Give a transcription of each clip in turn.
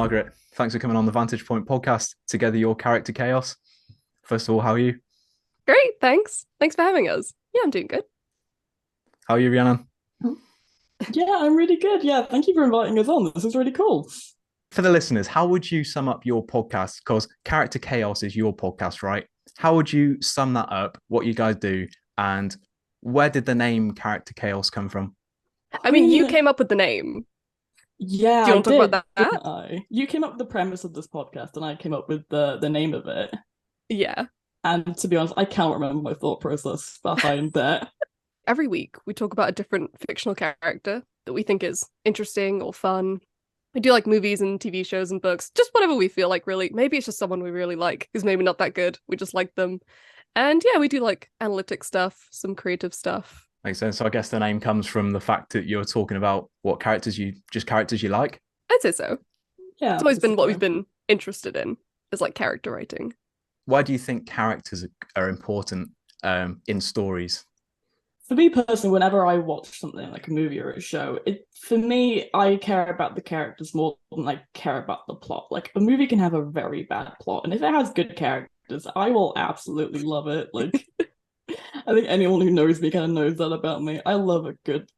Margaret. Thanks for coming on the Vantage Point Podcast. Together, your character chaos. First of all, how are you? Great, thanks. Thanks for having us. Yeah, I'm doing good. How are you, Rhiannon? Yeah, I'm really good. Yeah, thank you for inviting us on. This is really cool. For the listeners, how would you sum up your podcast? Because Character Chaos is your podcast, right? How would you sum that up, what you guys do, and where did the name Character Chaos come from? I I mean, you mean, came up with the name. yeah, Do you I want to talk did, about that? didn't I? You came up with the premise of this podcast, and I came up with the name of it. Yeah. And to be honest, I can't remember my thought process behind that. Every week we talk about a different fictional character that we think is interesting or fun. We do like movies and TV shows and books, just whatever we feel like, really. Maybe it's just someone we really like who's maybe not that good. We just like them. And yeah, we do like analytic stuff, some creative stuff. Makes sense. So I guess the name comes from the fact that you're talking about what characters you like. I'd say so. Yeah, It's always been what basically. we've been interested in, is like character writing. Why do you think characters are important in stories? For me personally, whenever I watch something like a movie or a show, for me, I care about the characters more than I care about the plot. Like a movie can have a very bad plot, and if it has good characters, I will absolutely love it. Like I think anyone who knows me kind of knows that about me. I love a good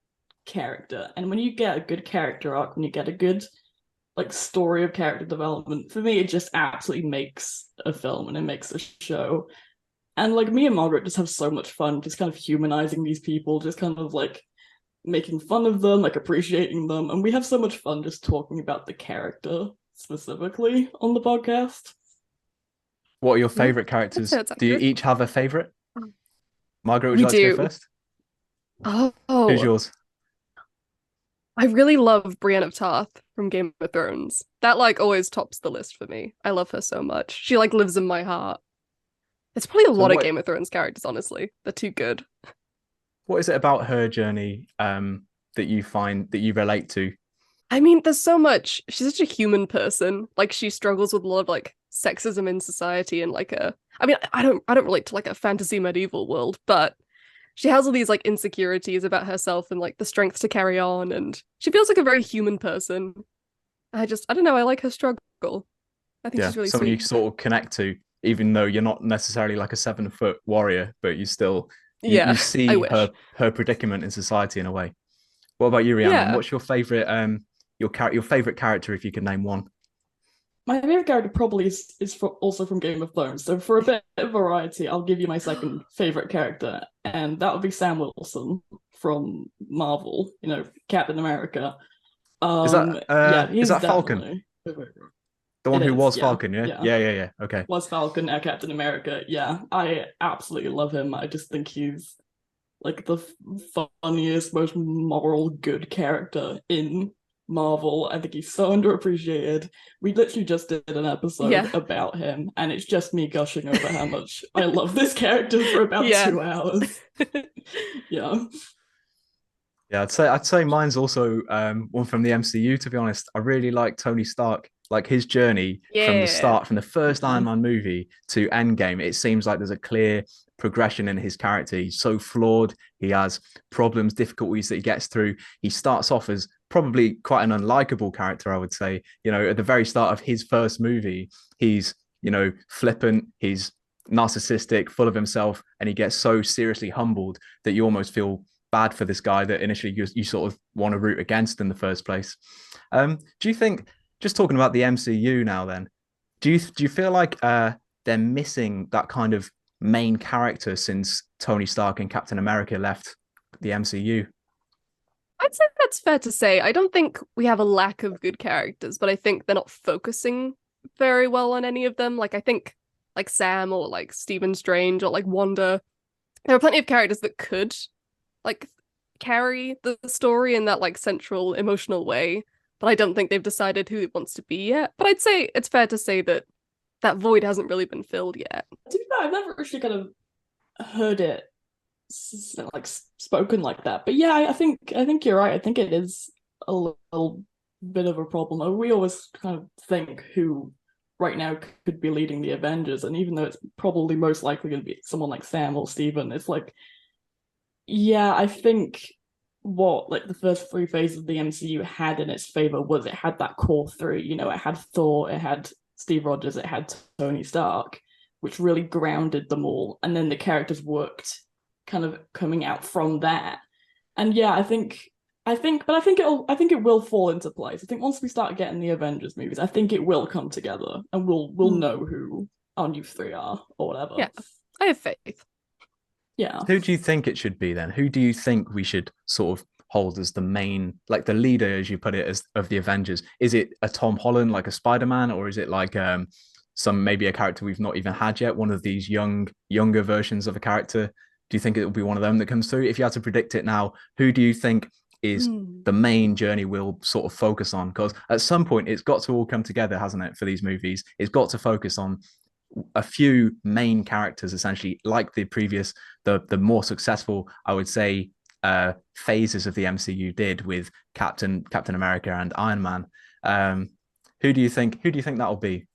character, and when you get a good character arc, when you get a good like story of character development, for me, it just absolutely makes a film and it makes a show. And like me and Margaret just have so much fun just kind of humanizing these people, just kind of like making fun of them, like appreciating them. And we have so much fun just talking about the character specifically on the podcast. What are your Yeah, favorite I'd say characters? that's Do you accurate. each have a favorite? Margaret, would you We like to go do. first? Who's Oh, yours? I really love Brienne of Tarth from Game of Thrones. That like always tops the list for me. I love her so much. She like lives in my heart. It's probably a So lot of Game of Thrones characters, honestly. They're too good. what is it about her journey that you find that you relate to? I mean, there's so much. She's such a human person. Like she struggles with a lot of like sexism in society and like a I mean, I don't relate to like a fantasy medieval world, but she has all these like insecurities about herself and like the strength to carry on and she feels like a very human person. I don't know, I like her struggle. I think Yeah, she's really someone you sweet. sort of connect to, even though you're not necessarily like a 7 foot warrior, but you still you Yeah, I see wish. her predicament in society in a way. What about you, Rhiannon? Yeah. What's your favorite your favorite character if you could name one? My favorite character probably is also from Game of Thrones. So for a bit of variety, I'll give you my second favorite character, and that would be Sam Wilson from Marvel, Captain America. Yeah, Is he's that Falcon? definitely The one it who is. was Yeah, Falcon, yeah? yeah. Yeah. Okay. Was Falcon Captain America? Yeah, I absolutely love him. I just think he's like the funniest, most moral, good character in Marvel. I think he's so underappreciated. We literally just did an episode Yeah. about him, and it's just me gushing over how much I love this character for about Yeah. 2 hours. Yeah. Yeah, I'd say mine's also one from the MCU, to be honest. I really like Tony Stark. Like his journey from the Yeah. start, from the first Iron Mhm. Man movie to Endgame, it seems like there's a clear progression in his character. He's so flawed. He has problems, difficulties that he gets through. He starts off as probably quite an unlikable character, I would say. At the very start of his first movie, he's, flippant, he's narcissistic, full of himself, and he gets so seriously humbled that you almost feel bad for this guy that initially you sort of want to root against in the first place. Do you think, just talking about the MCU now, then, do you feel like they're missing that kind of main character since Tony Stark and Captain America left the MCU? I'd say that's fair to say. I don't think we have a lack of good characters, but I think they're not focusing very well on any of them. Like I think like Sam or like Stephen Strange or like Wanda, there are plenty of characters that could like carry the story in that like central emotional way, but I don't think they've decided who it wants to be yet. But I'd say it's fair to say that that void hasn't really been filled yet. To be fair, I've never actually kind of heard it like spoken like that. But yeah, I think you're right. I think it is a little bit of a problem. We always kind of think who right now could be leading the Avengers, and even though it's probably most likely going to be someone like Sam or Steven, it's like, yeah, I think what like the first three phases of the MCU had in its favor was it had that core three. You know, it had Thor, it had Steve Rogers, it had Tony Stark, which really grounded them all, and then the characters worked kind of coming out from that. And yeah, I think it will fall into place. I think once we start getting the Avengers movies, I think it will come together, and we'll know who our new three are or whatever. Yeah, I have faith. Yeah. Who do you think it should be then? Who do you think we should sort of hold as the main, like the leader, as you put it, as of the Avengers? Is it a Tom Holland, like a Spider-Man, or is it like maybe a character we've not even had yet, one of these younger versions of a character? Do you think it will be one of them that comes through? If you had to predict it now, who do you think is the main journey we'll sort of focus on? Because at some point it's got to all come together, hasn't it, for these movies? It's got to focus on a few main characters, essentially, like the previous, the more successful, I would say, phases of the MCU did with Captain America and Iron Man. Who do you think that'll be?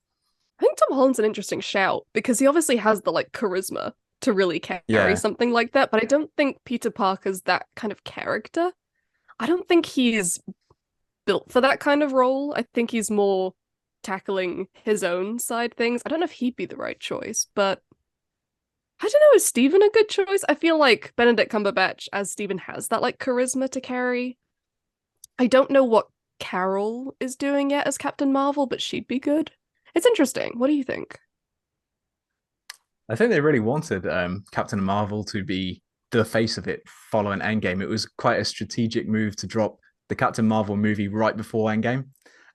I think Tom Holland's an interesting shout because he obviously has the like charisma to really carry something like that, but I don't think Peter Parker's that kind of character. I don't think he's built for that kind of role. I think he's more tackling his own side things. I don't know if he'd be the right choice, but I don't know, is Stephen a good choice? I feel like Benedict Cumberbatch as Stephen has that like charisma to carry. I don't know what Carol is doing yet as Captain Marvel, but she'd be good. It's interesting. What do you think? I think they really wanted Captain Marvel to be the face of it following Endgame. It was quite a strategic move to drop the Captain Marvel movie right before Endgame.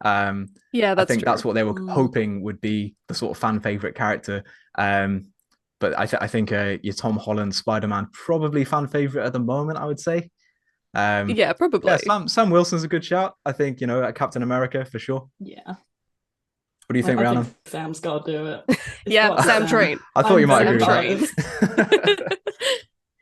Yeah, that's I think true. that's what they were hoping would be the sort of fan favorite character. But I think your Tom Holland Spider-Man probably fan favorite at the moment, I would say. Yeah, probably. Yeah, Sam Wilson's a good shout. I think, at Captain America for sure. Yeah. What do you think, Rhiannon? Sam's got to do it. Yeah, Sam Train. I thought you might agree with that.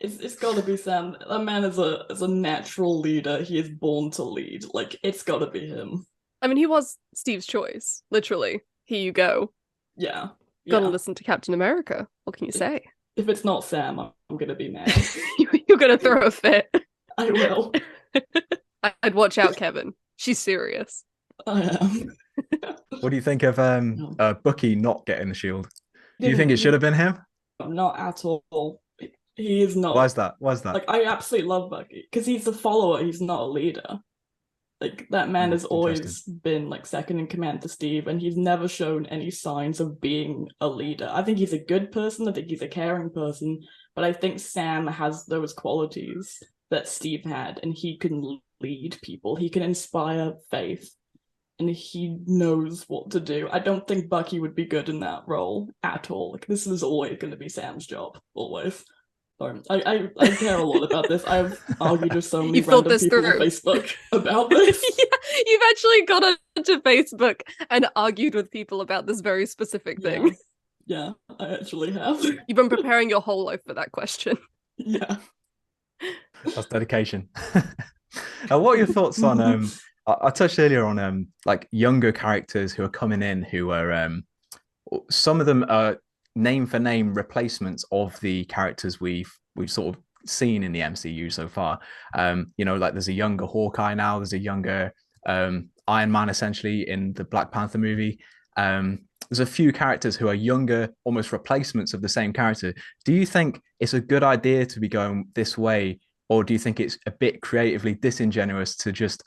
It's got to be Sam. That man is a natural leader. He is born to lead. Like, it's got to be him. I mean, he was Steve's choice. Literally. Here you go. Yeah. Gotta listen to Captain America. What can you say? If it's not Sam, I'm gonna be mad. You're gonna throw a fit. I will. I'd watch out, Kevin. She's serious. I am. What do you think of Bucky not getting the shield? Do you think it should have been him? Not at all. He is not. Why is that? Like, I absolutely love Bucky because he's a follower. He's not a leader. Like, that man has always been like second in command to Steve, and he's never shown any signs of being a leader. I think he's a good person. I think he's a caring person, but I think Sam has those qualities that Steve had, and he can lead people. He can inspire faith, and he knows what to do. I don't think Bucky would be good in that role at all. Like, this is always going to be Sam's job, always. Sorry, I care a lot about this. I've argued with so many random people on Facebook about this. Yeah, you've actually gone onto Facebook and argued with people about this very specific thing. Yeah, I actually have. You've been preparing your whole life for that question. Yeah. That's dedication. What are your thoughts on I touched earlier on like younger characters who are coming in who are some of them are name for name replacements of the characters we've sort of seen in the MCU so far. Like there's a younger Hawkeye now, there's a younger Iron Man essentially in the Black Panther movie. There's a few characters who are younger, almost replacements of the same character. Do you think it's a good idea to be going this way, or do you think it's a bit creatively disingenuous to just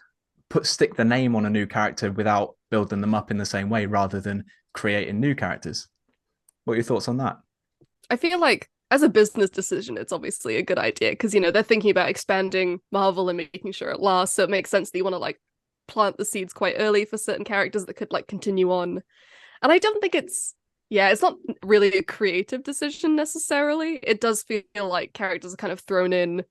stick the name on a new character without building them up in the same way rather than creating new characters? What are your thoughts on that? I feel like as a business decision, it's obviously a good idea because, they're thinking about expanding Marvel and making sure it lasts. So it makes sense that you want to like plant the seeds quite early for certain characters that could like continue on. And I don't think it's not really a creative decision necessarily. It does feel like characters are kind of thrown in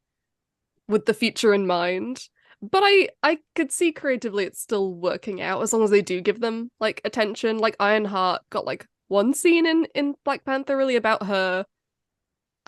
with the future in mind. But I could see creatively it's still working out as long as they do give them like attention. Like Ironheart got like one scene in Black Panther really about her.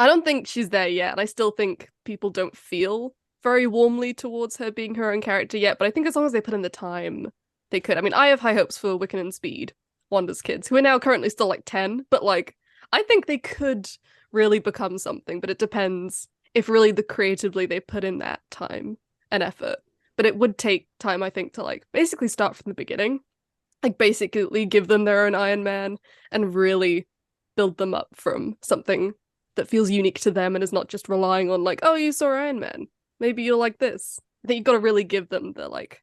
I don't think she's there yet, and I still think people don't feel very warmly towards her being her own character yet, but I think as long as they put in the time, they could. I mean, I have high hopes for Wiccan and Speed, Wanda's kids, who are now currently still like 10, but like, I think they could really become something, but it depends if really creatively they put in that time and effort. But it would take time, I think, to like basically start from the beginning. Like basically give them their own Iron Man and really build them up from something that feels unique to them and is not just relying on like, oh, you saw Iron Man, maybe you'll like this. I think you've got to really give them the like,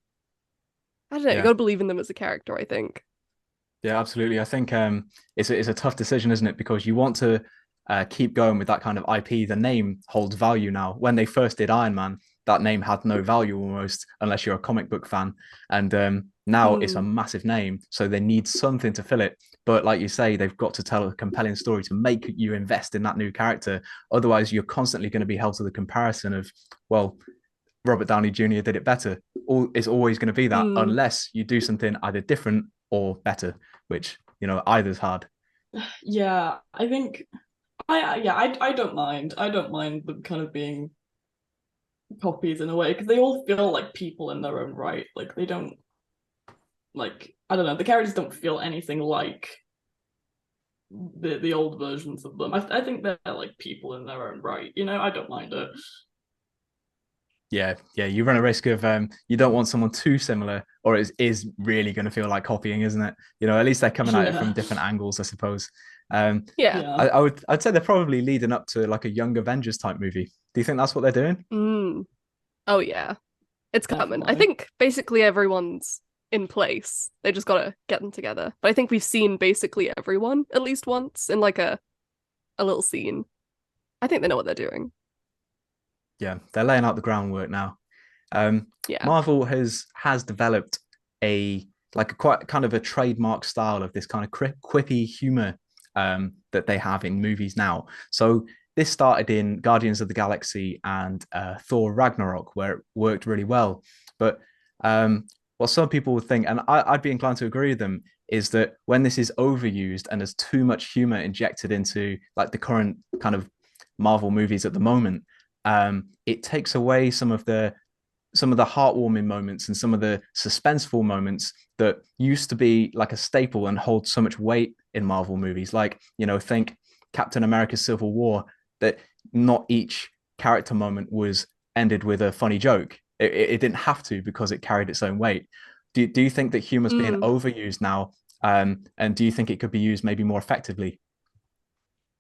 I don't know, you got to believe in them as a character, I think. Yeah, absolutely. I think it's a tough decision, isn't it? Because you want to keep going with that kind of IP. The name holds value now. When they first did Iron Man, that name had no value almost, unless you're a comic book fan. And now it's a massive name, so they need something to fill it. But like you say, they've got to tell a compelling story to make you invest in that new character. Otherwise, you're constantly going to be held to the comparison of, well, Robert Downey Jr. did it better. It's always going to be that unless you do something either different or better, which, either's hard. Yeah, I think I don't mind. I don't mind them kind of being copies in a way, because they all feel like people in their own right. Like they don't, like, I don't know, the characters don't feel anything like the old versions of them. I think they're like people in their own right, I don't mind it. Yeah, you run a risk of you don't want someone too similar, or it is really going to feel like copying, isn't it? At least they're coming at it from different angles, I suppose. I'd say they're probably leading up to like a Young Avengers type movie. Do you think that's what they're doing? Oh yeah, it's coming. Definitely. I think basically everyone's in place. They just gotta get them together. But I think we've seen basically everyone at least once in like a little scene. I think they know what they're doing. Yeah, they're laying out the groundwork now. Marvel has developed a quite kind of a trademark style of this kind of quippy humor that they have in movies now. So this started in Guardians of the Galaxy and Thor Ragnarok, where it worked really well. But what some people would think, and I'd be inclined to agree with them, is that when this is overused and there's too much humor injected into like the current kind of Marvel movies at the moment, it takes away some of the heartwarming moments and some of the suspenseful moments that used to be like a staple and hold so much weight in Marvel movies. Like, think Captain America Civil War, that not each character moment was ended with a funny joke. It didn't have to, because it carried its own weight. Do you think that humor's being overused now? And do you think it could be used maybe more effectively?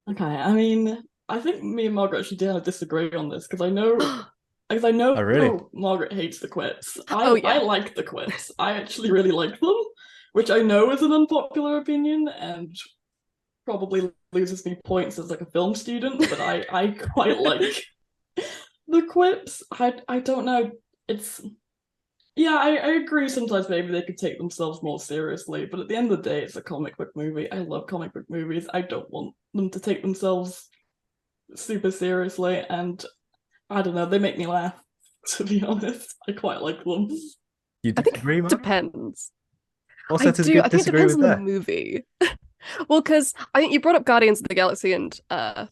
Okay, I mean, I think me and Margaret actually did disagree on this, because I know Oh, really? Margaret hates the quips. Yeah. I like the quips. I actually really like them, which I know is an unpopular opinion and probably loses me points as like a film student, but I quite like the quips. I don't know. I agree sometimes maybe they could take themselves more seriously, but at the end of the day, it's a comic book movie. I love comic book movies. I don't want them to take themselves super seriously, and I don't know, they make me laugh, to be honest. I quite like them. You disagree, Mark? Depends. Also, I think it depends on the movie. Well, because I think you brought up Guardians of the Galaxy and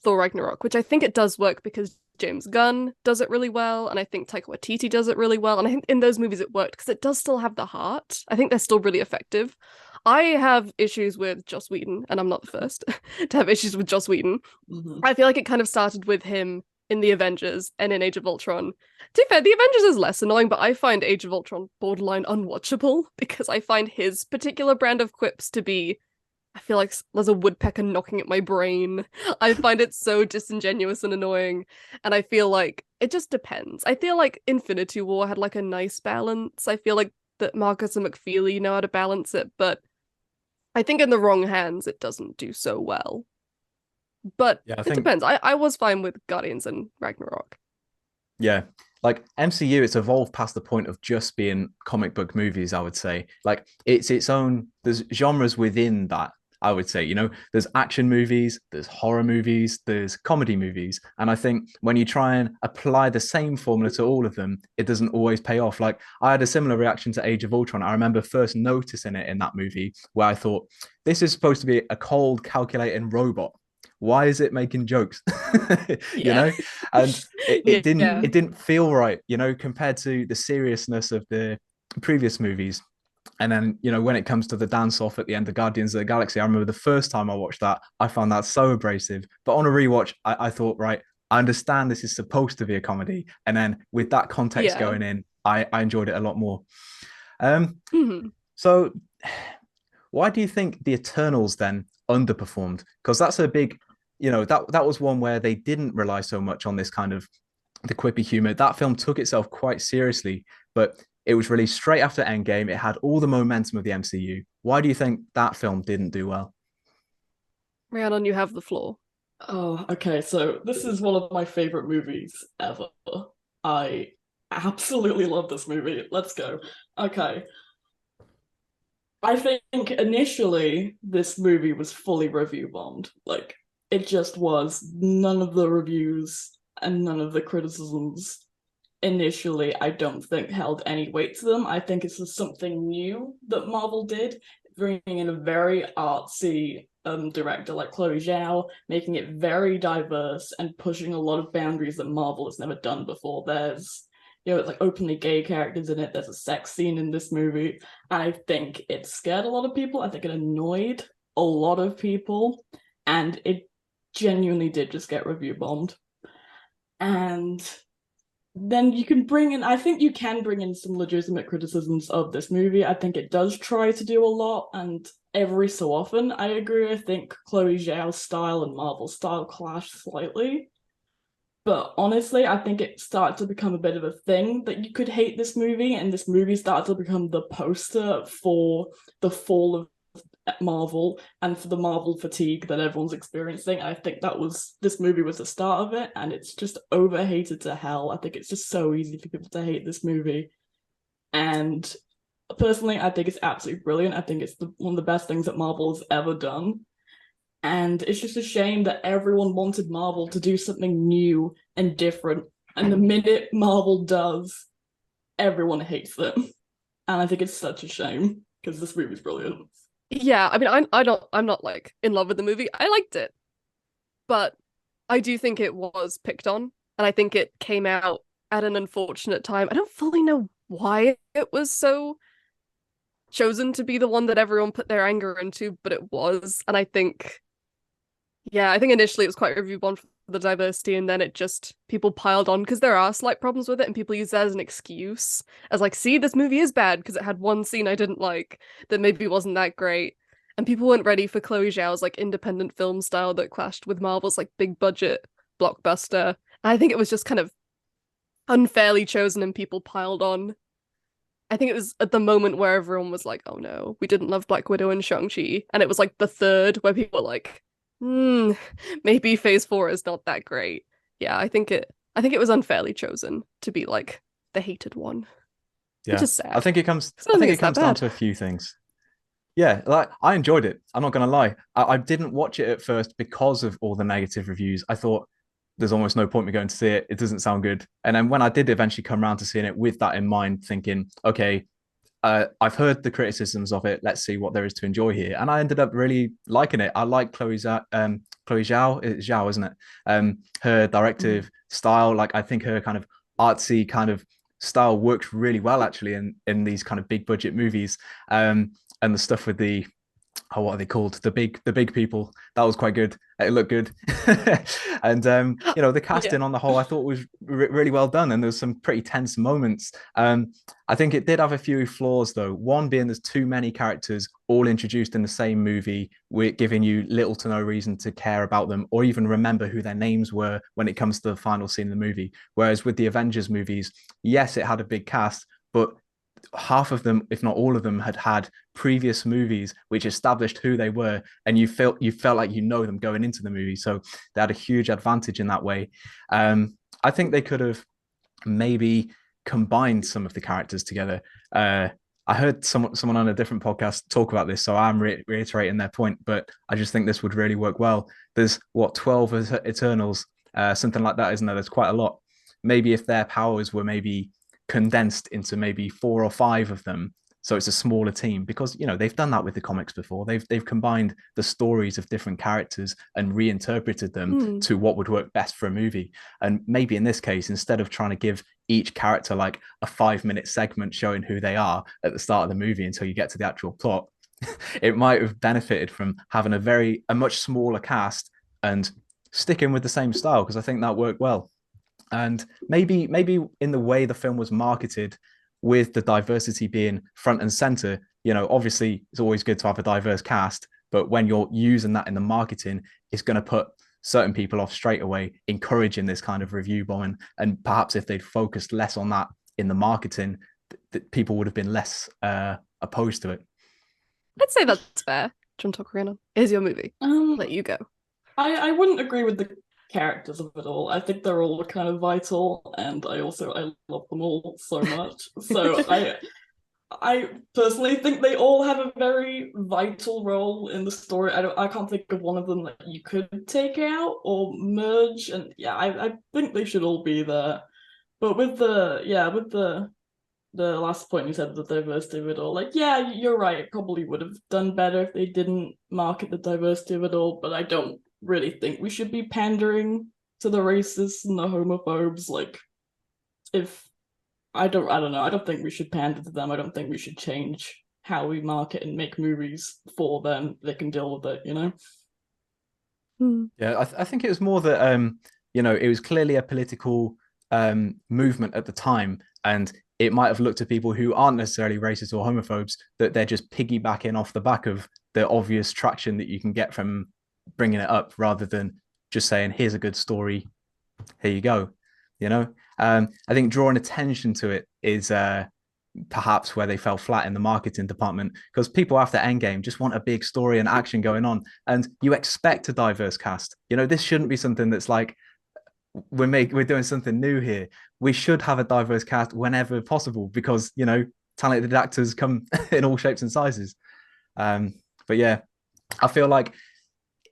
Thor Ragnarok, which I think it does work because James Gunn does it really well, and I think Taika Waititi does it really well, and I think in those movies it worked because it does still have the heart. I think they're still really effective. I have issues with Joss Whedon, and I'm not the first to have issues with Joss Whedon. I feel like it kind of started with him in the Avengers and in Age of Ultron. To be fair, the Avengers is less annoying, but I find Age of Ultron borderline unwatchable because I find his particular brand of quips to be, I feel like there's a woodpecker knocking at my brain. I find it so disingenuous and annoying, and I feel like it just depends. I feel like Infinity War had like a nice balance. I feel like that Marcus and McFeely know how to balance it, but I think in the wrong hands it doesn't do so well. But it depends. I was fine with Guardians and Ragnarok. Yeah, like MCU, it's evolved past the point of just being comic book movies, I would say. Like it's its own, there's genres within that, I would say. There's action movies, there's horror movies, there's comedy movies. And I think when you try and apply the same formula to all of them, it doesn't always pay off. Like I had a similar reaction to Age of Ultron. I remember first noticing it in that movie where I thought, this is supposed to be a cold, calculating robot. Why is it making jokes? And it didn't feel right, compared to the seriousness of the previous movies. And then, when it comes to the dance off at the end of Guardians of the Galaxy, I remember the first time I watched that, I found that so abrasive. But on a rewatch, I thought, right, I understand this is supposed to be a comedy, and then with that context Yeah. going in, I enjoyed it a lot more. Um, Mhm. so why do you think the Eternals then underperformed? Because that's a big, that was one where they didn't rely so much on this kind of the quippy humor. That film took itself quite seriously, but it was released straight after Endgame. It had all the momentum of the MCU. Why do you think that film didn't do well? Rhiannon, you have the floor. Oh, okay. So this is one of my favorite movies ever. I absolutely love this movie. Let's go. Okay. I think initially this movie was fully review bombed. Like, it just was. None of the reviews and none of the criticisms initially, I don't think, held any weight to them. I think it's just something new that Marvel did, bringing in a very artsy director like Chloe Zhao, making it very diverse and pushing a lot of boundaries that Marvel has never done before. There's, it's like openly gay characters in it. There's a sex scene in this movie. I think it scared a lot of people. I think it annoyed a lot of people, and it genuinely did just get review bombed. And then you can bring in, I think you can bring in some legitimate criticisms of this movie. I think it does try to do a lot, and every so often, I agree. I think Chloe Zhao's style and Marvel's style clash slightly. But honestly, I think it started to become a bit of a thing that you could hate this movie, and this movie started to become the poster for the fall of Marvel and for the Marvel fatigue that everyone's experiencing. I think this movie was the start of it, and it's just overhated to hell. I think it's just so easy for people to hate this movie. And personally, I think it's absolutely brilliant. I think it's one of the best things that Marvel has ever done. And it's just a shame that everyone wanted Marvel to do something new and different. And the minute Marvel does, everyone hates them. And I think it's such a shame because this movie's brilliant. Yeah, I mean, I'm not like in love with the movie. I liked it, but I do think it was picked on, and I think it came out at an unfortunate time. I don't fully know why it was so chosen to be the one that everyone put their anger into, but it was, and I think initially it was quite review bombed for the diversity, and then it just people piled on because there are slight problems with it, and people use that as an excuse, as like, see, this movie is bad because it had one scene I didn't like that maybe wasn't that great, and people weren't ready for Chloe Zhao's like independent film style that clashed with Marvel's like big budget blockbuster. And I think it was just kind of unfairly chosen, and people piled on. I think it was at the moment where everyone was like, oh no, we didn't love Black Widow and Shang-Chi, and it was like the third where people were like, maybe phase 4 is not that great. Yeah, I think it was unfairly chosen to be like the hated one. Yeah, which is sad. I think it comes down to a few things. Yeah, like I enjoyed it. I'm not gonna lie. I didn't watch it at first because of all the negative reviews. I thought there's almost no point me going to see it. It doesn't sound good. And then when I did eventually come around to seeing it with that in mind, thinking, okay, I've heard the criticisms of it. Let's see what there is to enjoy here. And I ended up really liking it. I like Chloe Zhao. Chloe Zhao, it's Zhao, isn't it? Her directive style, like I think her kind of artsy kind of style works really well actually in these kind of big budget movies. And the stuff with the what are they called? The big people. That was quite good. It looked good. And the casting on the whole, I thought was really well done. And there's some pretty tense moments. I think it did have a few flaws though. One being there's too many characters all introduced in the same movie, with giving you little to no reason to care about them or even remember who their names were when it comes to the final scene of the movie. Whereas with the Avengers movies, yes, it had a big cast, but half of them, if not all of them, had previous movies which established who they were, and you felt like them going into the movie. So they had a huge advantage in that way. I think they could have maybe combined some of the characters together. I heard someone on a different podcast talk about this, so I'm reiterating their point, but I just think this would really work well. There's 12 Eternals, something like that, isn't there? There's quite a lot. Maybe if their powers were maybe condensed into maybe 4 or 5 of them, so it's a smaller team, because they've done that with the comics before. They've combined the stories of different characters and reinterpreted them to what would work best for a movie. And maybe in this case, instead of trying to give each character like a 5-minute segment showing who they are at the start of the movie until you get to the actual plot, it might have benefited from having a much smaller cast and sticking with the same style because I think that worked well. And maybe in the way the film was marketed, with the diversity being front and center, obviously it's always good to have a diverse cast, but when you're using that in the marketing, it's going to put certain people off straight away, encouraging this kind of review bombing. And perhaps if they'd focused less on that in the marketing, people would have been less opposed to it. I'd say that's fair. John Tokarina, here's your movie. Let you go. I wouldn't agree with the characters of it all. I think they're all kind of vital, and I love them all so much. So I personally think they all have a very vital role in the story. I can't think of one of them that you could take out or merge, and yeah, I think they should all be there. But with the last point you said, the diversity of it all, like, yeah, you're right, it probably would have done better if they didn't market the diversity of it all, but I don't really think we should be pandering to the racists and the homophobes. Like, I don't know, I don't think we should pander to them. I don't think we should change how we market and make movies for them. They can deal with it, Yeah, I think it was more that it was clearly a political movement at the time, and it might have looked at people who aren't necessarily racist or homophobes that they're just piggybacking off the back of the obvious traction that you can get from bringing it up, rather than just saying, here's a good story, here you go. I think drawing attention to it is perhaps where they fell flat in the marketing department, because people after Endgame just want a big story and action going on, and you expect a diverse cast. This shouldn't be something that's like, we're doing something new here. We should have a diverse cast whenever possible, because talented actors come in all shapes and sizes. But yeah, I feel like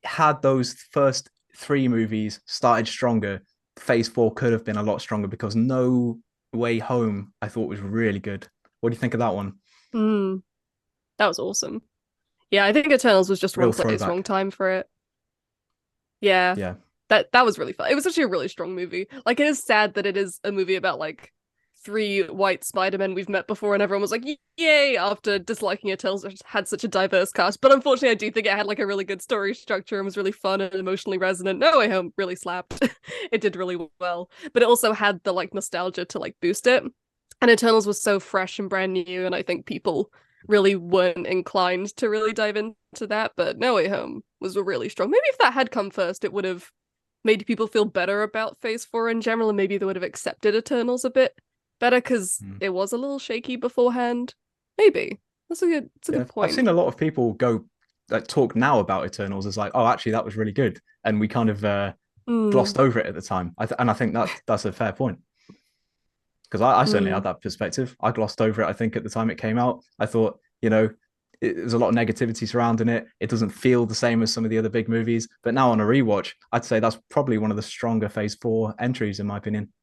had those first 3 movies started stronger, Phase 4 could have been a lot stronger, because No Way Home I thought was really good. What do you think of that one? That was awesome. Yeah, I think Eternals was just wrong place, wrong time for it. Yeah. That was really fun. It was actually a really strong movie. Like, it is sad that it is a movie about like 3 white Spider-Men we've met before, and everyone was like, yay, after disliking Eternals, it had such a diverse cast. But unfortunately, I do think it had like a really good story structure and was really fun and emotionally resonant. No Way Home really slapped. It did really well. But it also had the like nostalgia to like boost it. And Eternals was so fresh and brand new, and I think people really weren't inclined to really dive into that. But No Way Home was really strong. Maybe if that had come first, it would have made people feel better about Phase 4 in general, and maybe they would have accepted Eternals a bit better, because it was a little shaky beforehand. Maybe. It's a good point. I've seen a lot of people go talk now about Eternals as like, oh, actually that was really good, and we kind of glossed over it at the time. And I think that's a fair point, because I certainly had that perspective. I glossed over it. I think at the time it came out, I thought, there's a lot of negativity surrounding it. It doesn't feel the same as some of the other big movies. But now on a rewatch, I'd say that's probably one of the stronger Phase 4 entries, in my opinion.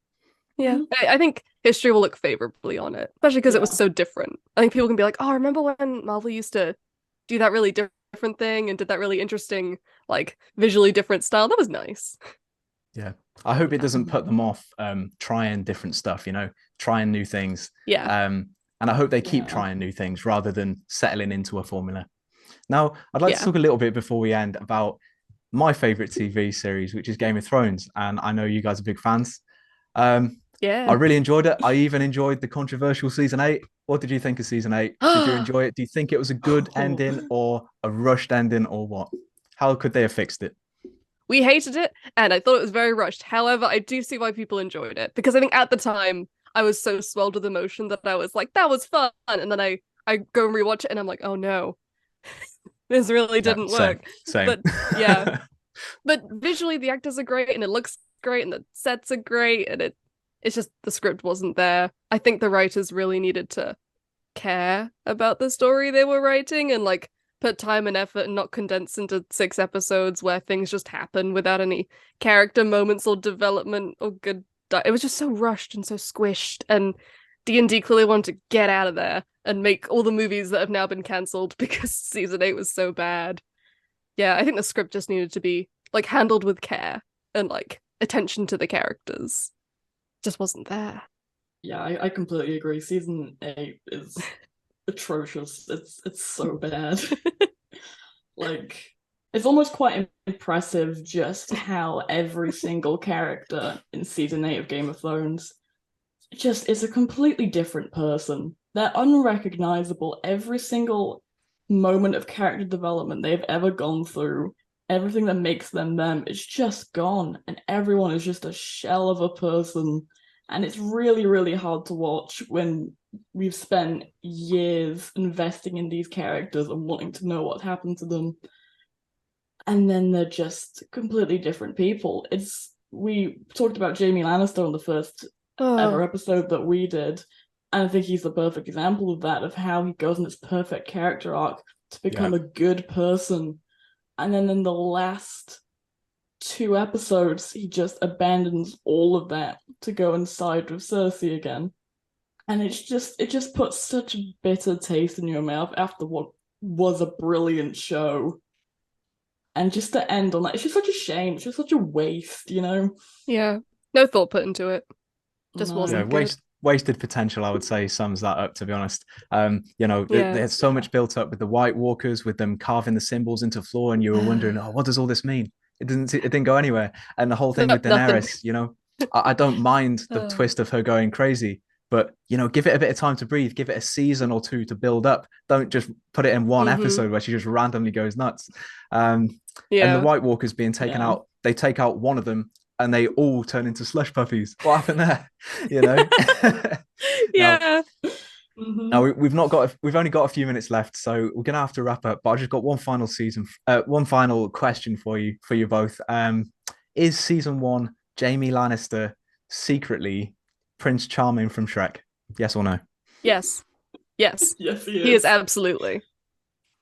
Yeah, I think history will look favorably on it, especially because it was so different. I think people can be like, oh, remember when Marvel used to do that really different thing and did that really interesting, like, visually different style? That was nice. Yeah. I hope it doesn't put them off trying different stuff, trying new things. Yeah. And I hope they keep trying new things rather than settling into a formula. Now, I'd like to talk a little bit before we end about my favorite TV series, which is Game of Thrones. And I know you guys are big fans. I really enjoyed it. I even enjoyed the controversial season 8. What did you think of season 8? Did you enjoy it? Do you think it was a good ending or a rushed ending, or what? How could they have fixed it? We hated it, and I thought it was very rushed. However, I do see why people enjoyed it, because I think at the time I was so swelled with emotion that I was like, that was fun. And then I go and rewatch it and I'm like, oh no, this really didn't work. Same. But yeah. But visually the actors are great, and it looks great, and the sets are great, and it's just the script wasn't there. I think the writers really needed to care about the story they were writing, and like put time and effort, and not condense into 6 episodes where things just happen without any character moments or development or good. It was just so rushed and so squished, and D&D clearly wanted to get out of there and make all the movies that have now been cancelled because season 8 was so bad. Yeah, I think the script just needed to be like handled with care and like attention to the characters. Just wasn't there. Yeah, I completely agree. Season 8 is atrocious. It's so bad. Like, it's almost quite impressive just how every single character in season 8 of Game of Thrones just is a completely different person. They're unrecognizable. Every single moment of character development they've ever gone through, everything that makes them them, is just gone. And everyone is just a shell of a person. And it's really, really hard to watch when we've spent years investing in these characters and wanting to know what happened to them. And then they're just completely different people. We talked about Jaime Lannister on the first ever episode that we did. And I think he's the perfect example of that, of how he goes on this perfect character arc to become a good person. And then in the last 2 episodes, he just abandons all of that to go and side with Cersei again. And it just puts such a bitter taste in your mouth after what was a brilliant show. And just to end on that, it's just such a shame. It's just such a waste, you know? Yeah. No thought put into it. Just wasn't good. Wasted potential, I would say, sums that up, to be honest. There's so much built up with the White Walkers, with them carving the symbols into floor, and you were wondering, what does all this mean? It didn't go anywhere. And the whole thing with Daenerys, I don't mind the twist of her going crazy, but give it a bit of time to breathe, give it a season or 2 to build up. Don't just put it in one episode where she just randomly goes nuts. And the White Walkers being taken out, they take out one of them and they all turn into slush puppies. What happened there? Yeah. Now we've only got a few minutes left, so we're gonna have to wrap up. But I just got one final question for you both. Is season 1 Jaime Lannister secretly Prince Charming from Shrek? Yes or no? Yes. Yes, he is. He is absolutely.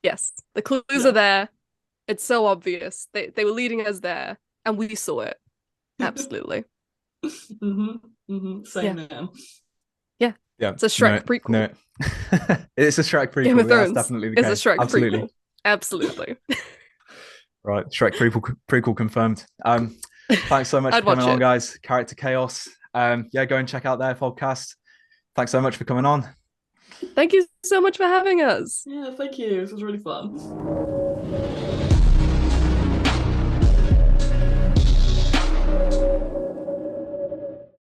Yes. The clues are there. It's so obvious. They were leading us there, and we saw it. Absolutely. Same man. Yeah. It's a Shrek prequel. No. It's a Shrek prequel. Game of Thrones. That's definitely the case. It's a Shrek Absolutely. prequel. Absolutely. Right. Shrek prequel confirmed. Thanks so much for coming on, guys. Character Chaos. Go and check out their podcast. Thanks so much for coming on. Thank you so much for having us. Yeah, thank you. This was really fun.